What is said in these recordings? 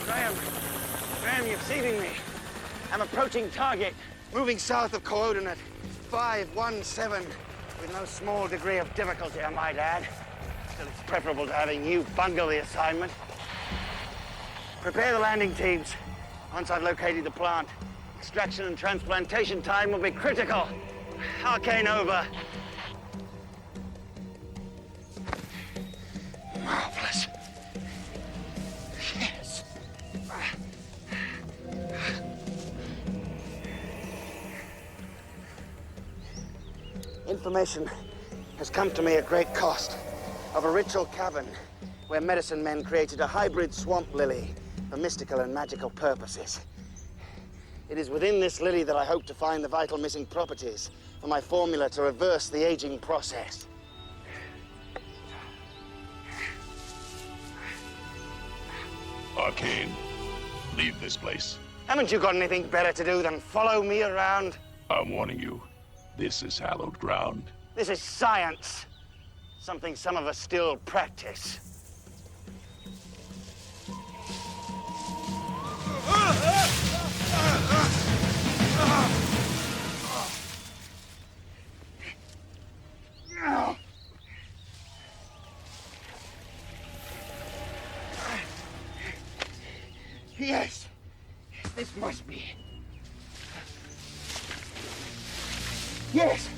Graham, you're deceiving me. I'm approaching target. Moving south of coordinate 517 with no small degree of difficulty, I might add. Still, it's preferable to having you bungle the assignment. Prepare the landing teams. Once I've located the plant, extraction and transplantation time will be critical. Arcane over. Marvelous. Yes. Information has come to me at great cost of a ritual cavern where medicine men created a hybrid swamp lily for mystical and magical purposes. It is within this lily that I hope to find the vital missing properties for my formula to reverse the aging process. Arcane, leave this place. Haven't you got anything better to do than follow me around? I'm warning you, this is hallowed ground. This is science. Something some of us still practice. Yes, this must be it. Yes,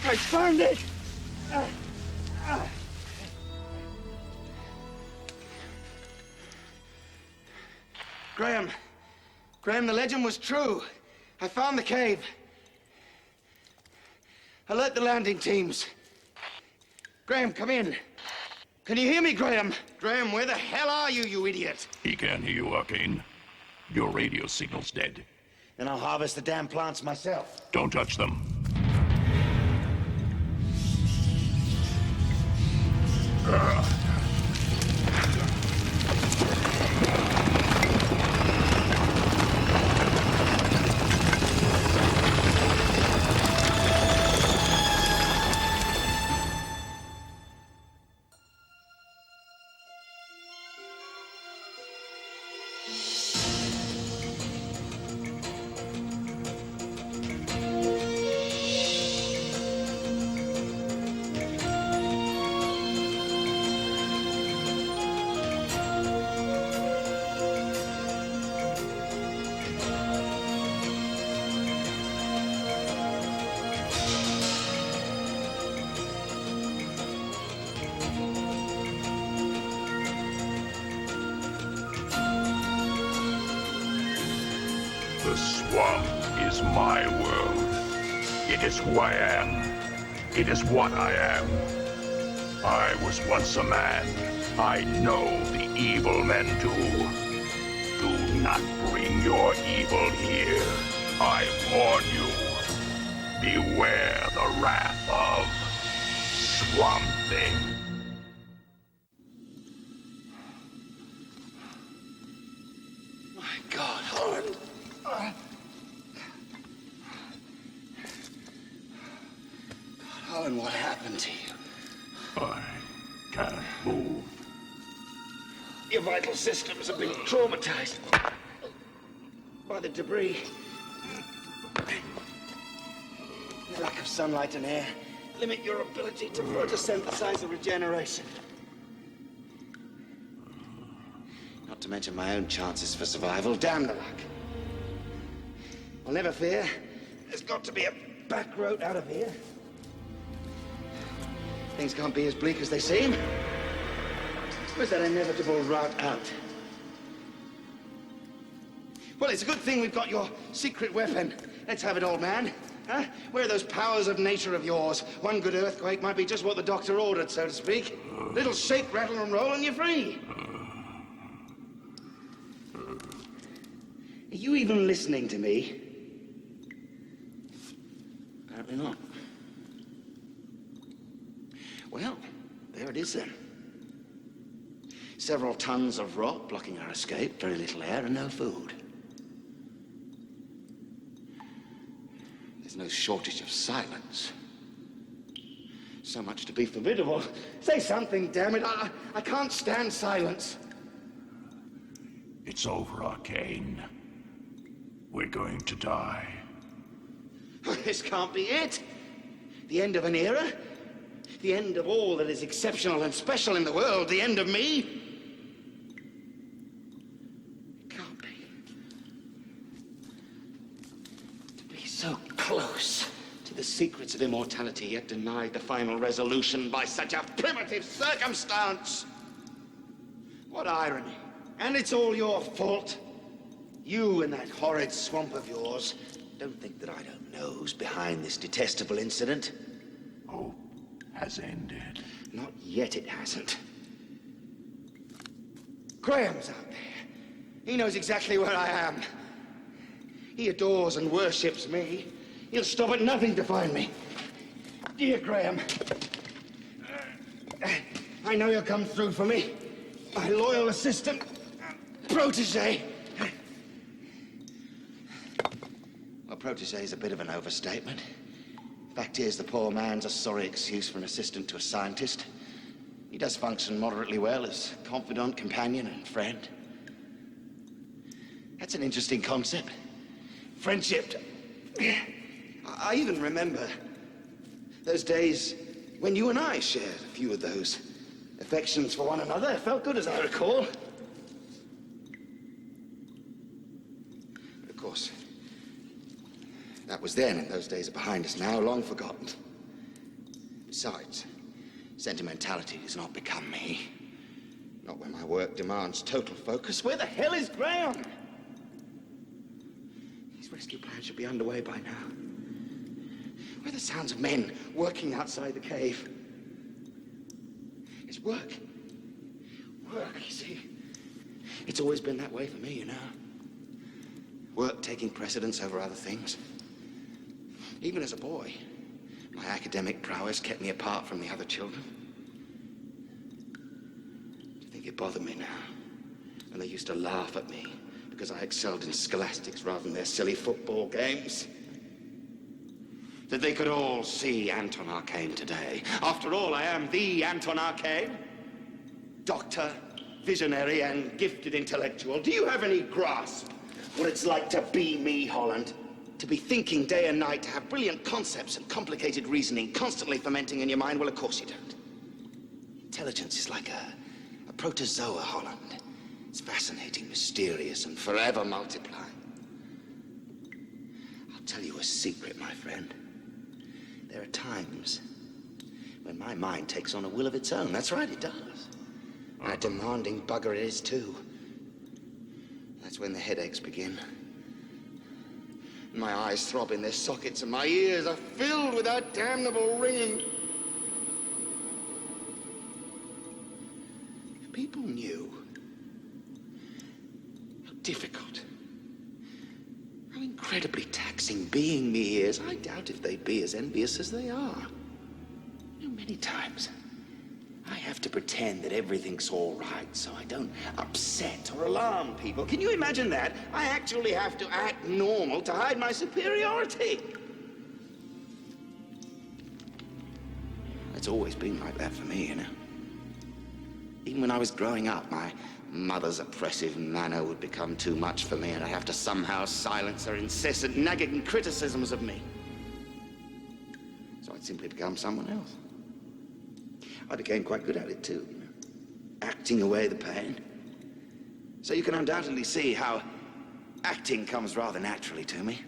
I found it. Graham, the legend was true. I found the cave. Alert the landing teams. Graham, come in. Can you hear me, Graham? Graham, where the hell are you, you idiot? He can't hear you, Arcane. Your radio signal's dead. Then I'll harvest the damn plants myself. Don't touch them. The swamp is my world. It is who I am. It is what I am. I was once a man. I know the evil men do. Do not bring your evil here. I warn you. Beware the wrath of Swamp Thing. My God, Holland. Holland, what happened to you? I can't move. Your vital systems have been traumatized by the debris. The lack of sunlight and air limit your ability to photosynthesize and regeneration. Not to mention my own chances for survival. Damn the luck. Well, never fear. There's got to be a back road out of here. Things can't be as bleak as they seem. Where's that inevitable route out? Well, it's a good thing we've got your secret weapon. Let's have it, old man. Huh? Where are those powers of nature of yours? One good earthquake might be just what the doctor ordered, so to speak. Little shake, rattle, and roll, and you're free. Are you even listening to me? Apparently not. Well, there it is then. Several tons of rock blocking our escape, very little air and no food. There's no shortage of silence. So much to be formidable. Say something, damn it. I can't stand silence. It's over, Arcane. We're going to die. This can't be it. The end of an era? The end of all that is exceptional and special in the world? The end of me? It can't be. To be so close to the secrets of immortality, yet denied the final resolution by such a primitive circumstance. What irony. And it's all your fault. You and that horrid swamp of yours. Don't think that I don't know who's behind this detestable incident. Hope has ended. Not yet it hasn't. Graham's out there. He knows exactly where I am. He adores and worships me. He'll stop at nothing to find me. Dear Graham, I know you'll come through for me. My loyal assistant, protege. Well, protege is a bit of an overstatement. Fact is, the poor man's a sorry excuse for an assistant to a scientist. He does function moderately well as confidant, companion, and friend. That's an interesting concept. Friendship. I even remember those days when you and I shared a few of those affections for one another. It felt good, as I recall. But of course, that was then, and those days are behind us now, long forgotten. Besides, sentimentality does not become me. Not when my work demands total focus. Where the hell is Graham? These rescue plans should be underway by now. Where are the sounds of men working outside the cave? It's work. Work, you see. It's always been that way for me, you know. Work taking precedence over other things. Even as a boy, my academic prowess kept me apart from the other children. Do you think it bothered me now? And they used to laugh at me because I excelled in scholastics rather than their silly football games. That they could all see Anton Arcane today. After all, I am the Anton Arcane. Doctor, visionary, and gifted intellectual. Do you have any grasp what it's like to be me, Holland? To be thinking day and night, to have brilliant concepts and complicated reasoning constantly fermenting in your mind? Well, of course you don't. Intelligence is like a protozoa, Holland. It's fascinating, mysterious, and forever multiplying. I'll tell you a secret, my friend. There are times when my mind takes on a will of its own. That's right, it does. And a demanding bugger it is, too. That's when the headaches begin. My eyes throb in their sockets and my ears are filled with that damnable ringing. If people knew how difficult, how incredibly taxing being me is, I doubt if they'd be as envious as they are. You know, many times I have to pretend that everything's all right so I don't upset or alarm people. Can you imagine that? I actually have to act normal to hide my superiority. It's always been like that for me, you know. Even when I was growing up, my mother's oppressive manner would become too much for me, and I'd have to somehow silence her incessant nagging criticisms of me. So I'd simply become someone else. I became quite good at it, too, you know, acting away the pain. So you can undoubtedly see how acting comes rather naturally to me.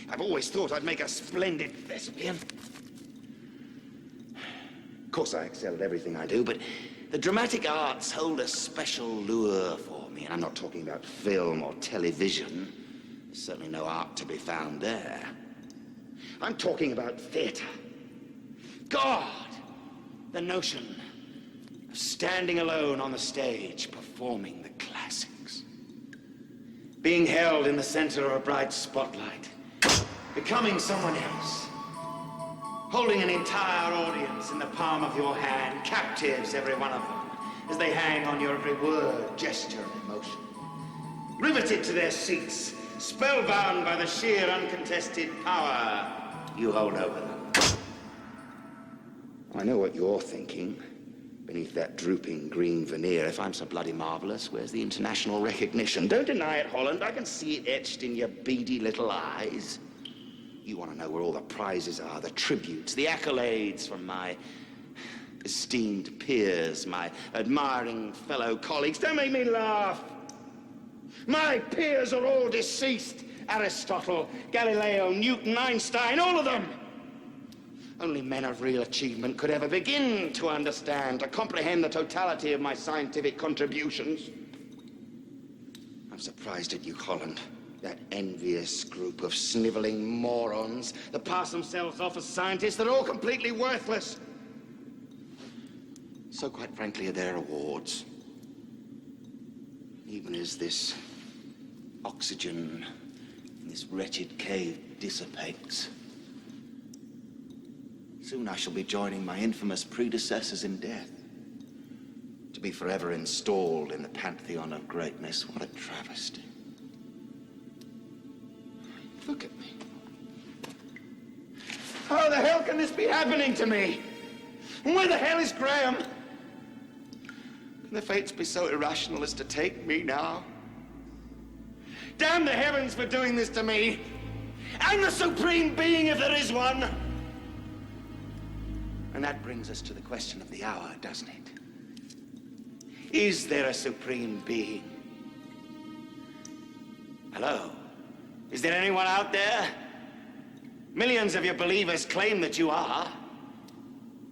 I've always thought I'd make a splendid thespian. Of course, I excel at everything I do, but the dramatic arts hold a special lure for me, and I'm not talking about film or television. There's certainly no art to be found there. I'm talking about theater. God! The notion of standing alone on the stage, performing the classics. Being held in the center of a bright spotlight. Becoming someone else. Holding an entire audience in the palm of your hand, captives, every one of them, as they hang on your every word, gesture, and emotion. Riveted to their seats, spellbound by the sheer uncontested power you hold over them. I know what you're thinking. Beneath that drooping green veneer, if I'm so bloody marvelous, where's the international recognition? Don't deny it, Holland. I can see it etched in your beady little eyes. You want to know where all the prizes are, the tributes, the accolades from my esteemed peers, my admiring fellow colleagues. Don't make me laugh. My peers are all deceased. Aristotle, Galileo, Newton, Einstein, all of them. Only men of real achievement could ever begin to understand, to comprehend the totality of my scientific contributions. I'm surprised at you, Holland. That envious group of sniveling morons that pass themselves off as scientists that are all completely worthless. So quite frankly, are their awards. Even as this oxygen in this wretched cave dissipates, soon I shall be joining my infamous predecessors in death, to be forever installed in the pantheon of greatness. What a travesty. Look at me. How the hell can this be happening to me? And where the hell is Graham? Can the fates be so irrational as to take me now? Damn the heavens for doing this to me! And the supreme being, if there is one! And that brings us to the question of the hour, doesn't it? Is there a supreme being? Hello? Is there anyone out there? Millions of your believers claim that you are.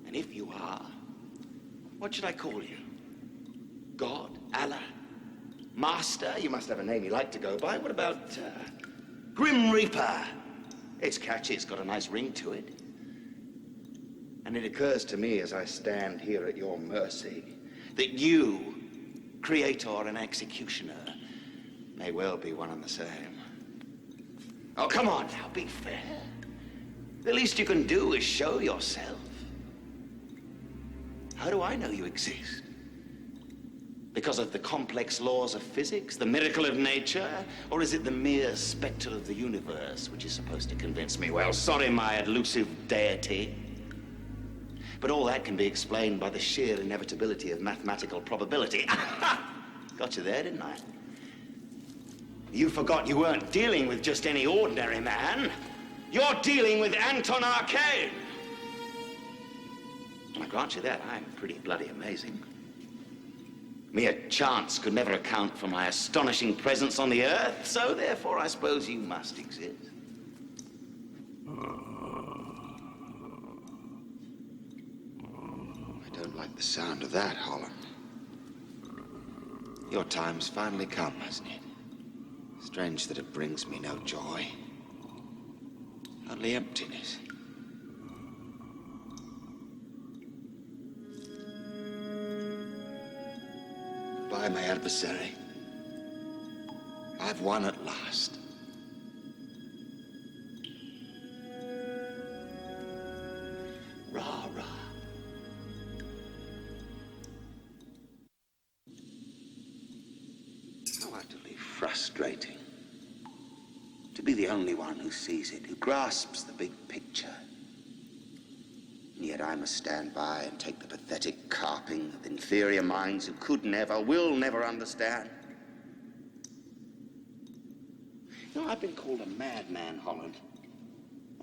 And if you are, what should I call you? God? Allah? Master? You must have a name you like to go by. What about Grim Reaper? It's catchy, it's got a nice ring to it. And it occurs to me as I stand here at your mercy that you, creator and executioner, may well be one and the same. Oh, come on now, be fair. The least you can do is show yourself. How do I know you exist? Because of the complex laws of physics, the miracle of nature, or is it the mere spectre of the universe which is supposed to convince me? Well, sorry, my elusive deity. But all that can be explained by the sheer inevitability of mathematical probability. Got you there, didn't I? You forgot you weren't dealing with just any ordinary man. You're dealing with Anton Arcane. And I grant you that, I'm pretty bloody amazing. Mere chance could never account for my astonishing presence on the Earth, so therefore I suppose you must exist. I don't like the sound of that, Holland. Your time's finally come, hasn't it? Strange that it brings me no joy. Only emptiness. Goodbye, my adversary. I've won at last. Rah, rah. How utterly frustrating. To be the only one who sees it, who grasps the big picture. And yet I must stand by and take the pathetic carping of inferior minds who could never, will never understand. You know, I've been called a madman, Holland.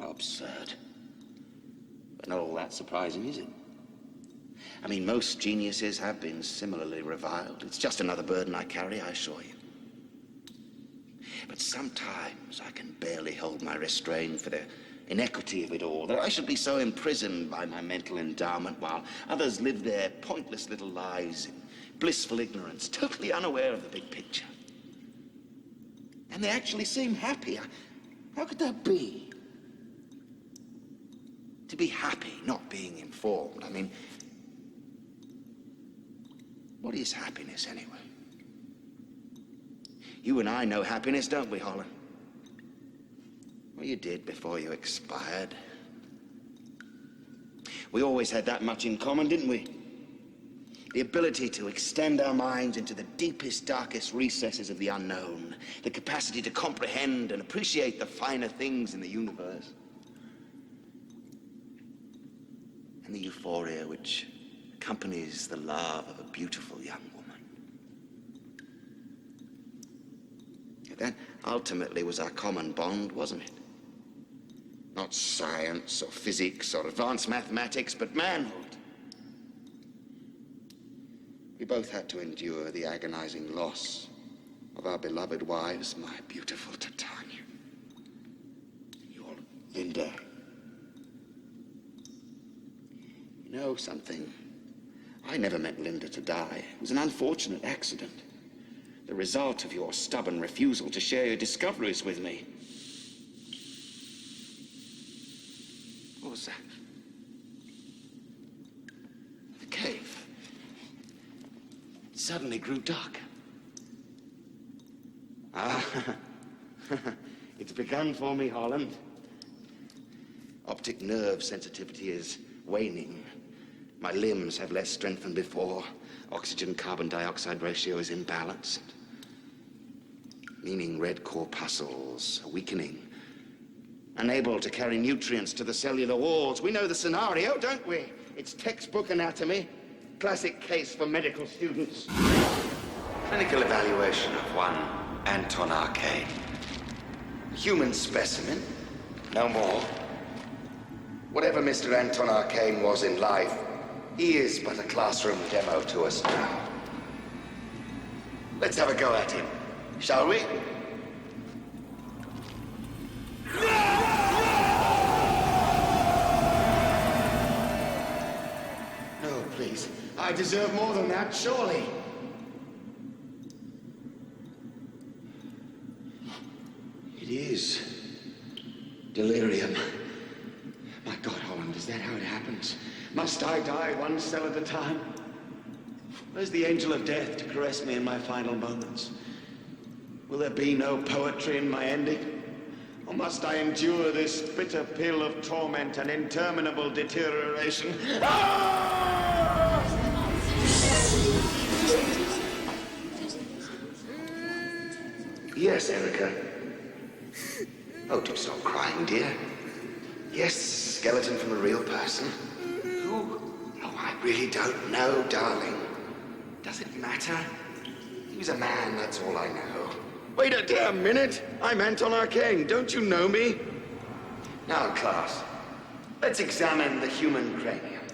How absurd. But not all that surprising, is it? I mean, most geniuses have been similarly reviled. It's just another burden I carry, I assure you. But sometimes I can barely hold my restraint for the inequity of it all, that I should be so imprisoned by my mental endowment while others live their pointless little lives in blissful ignorance, totally unaware of the big picture. And they actually seem happy. How could that be? To be happy, not being informed. I mean, what is happiness anyway? You and I know happiness, don't we, Holland? Well, you did before you expired. We always had that much in common, didn't we? The ability to extend our minds into the deepest, darkest recesses of the unknown. The capacity to comprehend and appreciate the finer things in the universe. And the euphoria which accompanies the love of a beautiful young woman. That ultimately was our common bond, wasn't it? Not science or physics or advanced mathematics, but manhood. We both had to endure the agonizing loss of our beloved wives, my beautiful Titania. Your Linda. You know something? I never meant Linda to die. It was an unfortunate accident. The result of your stubborn refusal to share your discoveries with me. What was that? The cave. It suddenly grew dark. Ah, it's begun for me, Holland. Optic nerve sensitivity is waning. My limbs have less strength than before. Oxygen-carbon dioxide ratio is imbalanced. Meaning red corpuscles are weakening. Unable to carry nutrients to the cellular walls. We know the scenario, don't we? It's textbook anatomy. Classic case for medical students. Clinical evaluation of one Anton Arcane. Human specimen, no more. Whatever Mr. Anton Arcane was in life, he is but a classroom demo to us now. Let's have a go at him, shall we? No, please. I deserve more than that, surely. It is delirium. My God, Holland, is that how it happens? Must I die one cell at a time? Where's the angel of death to caress me in my final moments? Will there be no poetry in my ending? Or must I endure this bitter pill of torment and interminable deterioration? Yes, Erica. Oh, do stop crying, dear. Yes, skeleton from a real person. Who? Oh, I really don't know, darling. Does it matter? He was a man, that's all I know. Wait a damn minute. I'm Anton Arcane. Don't you know me? Now, class, let's examine the human cranium.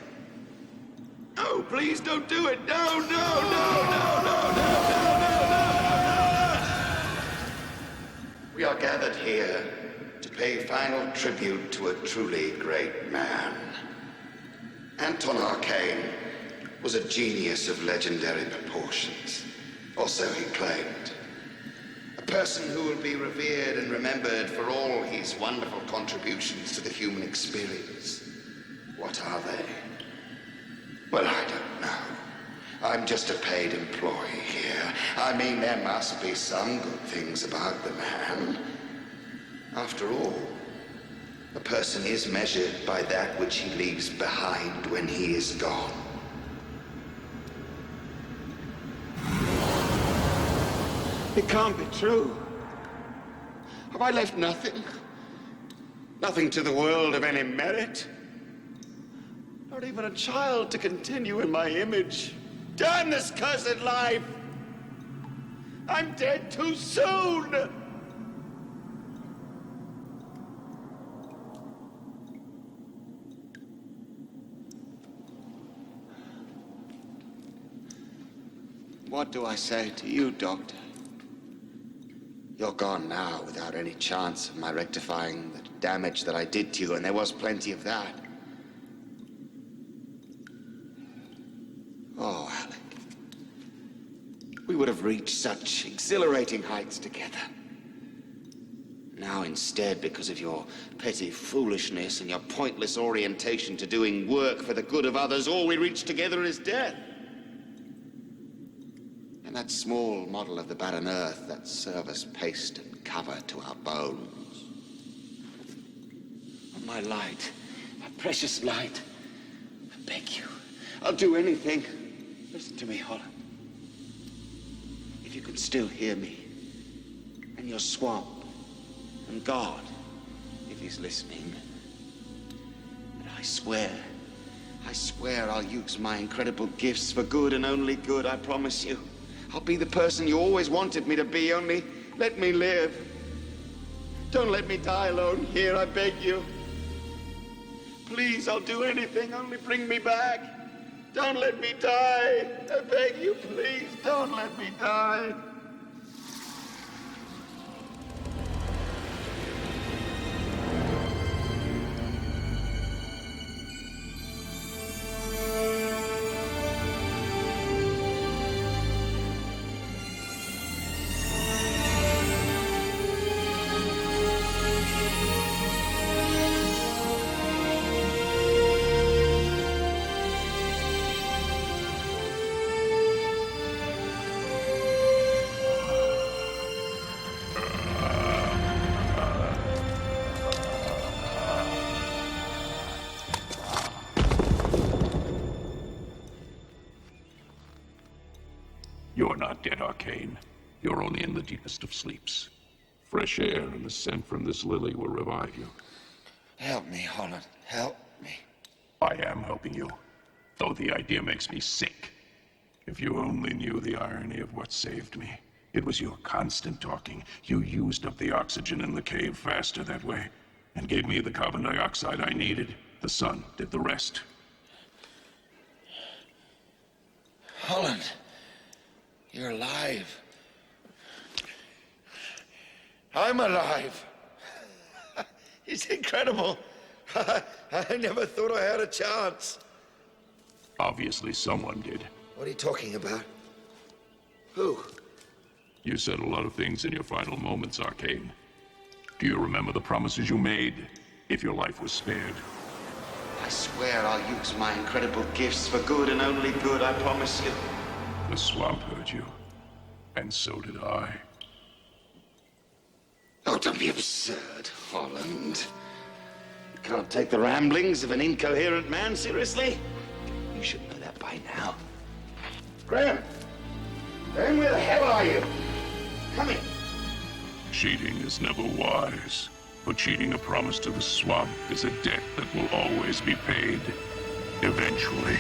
Oh, please don't do it. No, no, no, no, no, no, no, no, no. We are gathered here to pay final tribute to a truly great man. Anton Arcane was a genius of legendary proportions, or so he claimed. A person who will be revered and remembered for all his wonderful contributions to the human experience. What are they? Well, I don't know. I'm just a paid employee here. I mean, there must be some good things about the man. After all, a person is measured by that which he leaves behind when he is gone. It can't be true. Have I left nothing? Nothing to the world of any merit? Not even a child to continue in my image. Damn this cursed life! I'm dead too soon! What do I say to you, Doctor? You're gone now without any chance of my rectifying the damage that I did to you, and there was plenty of that. Oh, Alec. We would have reached such exhilarating heights together. Now instead, because of your petty foolishness and your pointless orientation to doing work for the good of others, all we reach together is death. And that small model of the barren earth that serve us paste and cover to our bones. Oh, my light, my precious light, I beg you, I'll do anything. Listen to me, Holland. If you can still hear me, and your swamp, and God, if he's listening, but I I swear I'll use my incredible gifts for good and only good, I promise you. I'll be the person you always wanted me to be, only let me live. Don't let me die alone here, I beg you. Please, I'll do anything, only bring me back. Don't let me die. I beg you, please, don't let me die. You're not dead, Arcane. You're only in the deepest of sleeps. Fresh air and the scent from this lily will revive you. Help me, Holland. Help me. I am helping you, though the idea makes me sick. If you only knew the irony of what saved me. It was your constant talking. You used up the oxygen in the cave faster that way, and gave me the carbon dioxide I needed. The sun did the rest. Holland, you're alive. I'm alive. It's incredible. I never thought I had a chance. Obviously someone did. What are you talking about? Who? You said a lot of things in your final moments, Arcane. Do you remember the promises you made, if your life was spared? I swear I'll use my incredible gifts for good and only good, I promise you. The swamp heard you, and so did I. Oh, don't be absurd, Holland. You can't take the ramblings of an incoherent man seriously. You should know that by now. Graham! Graham, where the hell are you? Come here. Cheating is never wise, but cheating a promise to the swamp is a debt that will always be paid. Eventually.